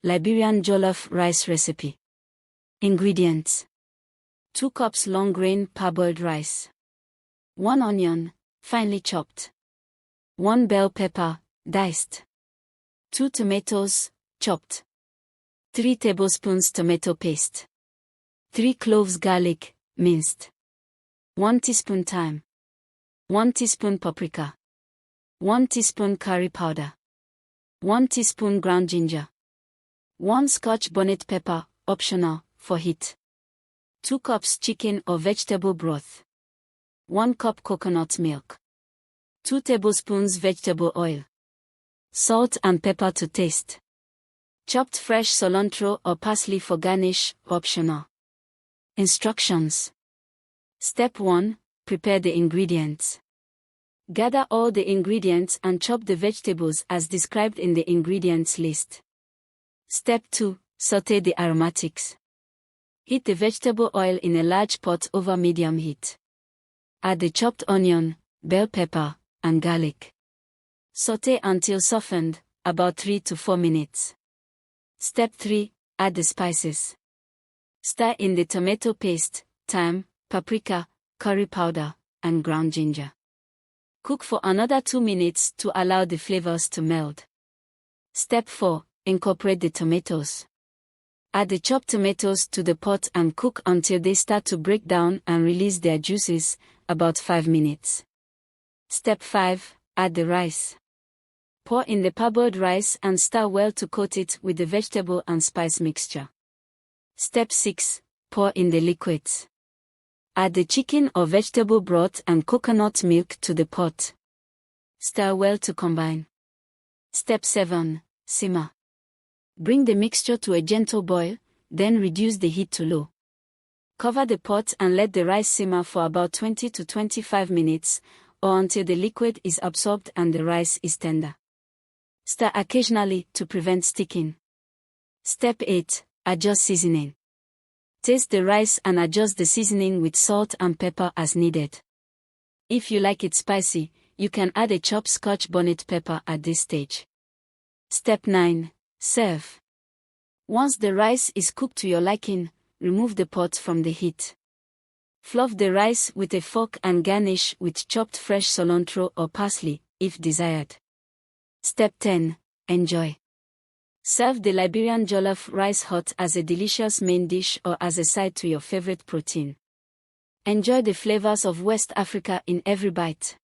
Liberian Jollof rice recipe. Ingredients: 2 cups long grain parboiled rice, 1 onion, finely chopped, 1 bell pepper, diced, 2 tomatoes, chopped, 3 tablespoons tomato paste, 3 cloves garlic, minced, 1 teaspoon thyme, 1 teaspoon paprika, 1 teaspoon curry powder, 1 teaspoon ground ginger, 1 Scotch bonnet pepper, optional, for heat, 2 cups chicken or vegetable broth, 1 cup coconut milk, 2 tablespoons vegetable oil, salt and pepper to taste, chopped fresh cilantro or parsley for garnish, optional. Instructions. Step 1. Prepare the ingredients. Gather all the ingredients and chop the vegetables as described in the ingredients list. Step 2. Sauté the aromatics. Heat the vegetable oil in a large pot over medium heat. Add the chopped onion, bell pepper, and garlic. Sauté until softened, about 3 to 4 minutes. Step 3. Add the spices. Stir in the tomato paste, thyme, paprika, curry powder, and ground ginger. Cook for another 2 minutes to allow the flavors to meld. Step 4. Incorporate the tomatoes. Add the chopped tomatoes to the pot and cook until they start to break down and release their juices, about 5 minutes. Step 5. Add the rice. Pour in the parboiled rice and stir well to coat it with the vegetable and spice mixture. Step 6. Pour in the liquids. Add the chicken or vegetable broth and coconut milk to the pot. Stir well to combine. Step 7. Simmer. Bring the mixture to a gentle boil, then reduce the heat to low. Cover the pot and let the rice simmer for about 20 to 25 minutes, or until the liquid is absorbed and the rice is tender. Stir occasionally to prevent sticking. Step 8. Adjust seasoning. Taste the rice and adjust the seasoning with salt and pepper as needed. If you like it spicy, you can add a chopped Scotch bonnet pepper at this stage. Step 9. Serve. Once the rice is cooked to your liking, remove the pot from the heat. Fluff the rice with a fork and garnish with chopped fresh cilantro or parsley, if desired. Step 10. Enjoy. Serve the Liberian Jollof rice hot as a delicious main dish or as a side to your favorite protein. Enjoy the flavors of West Africa in every bite.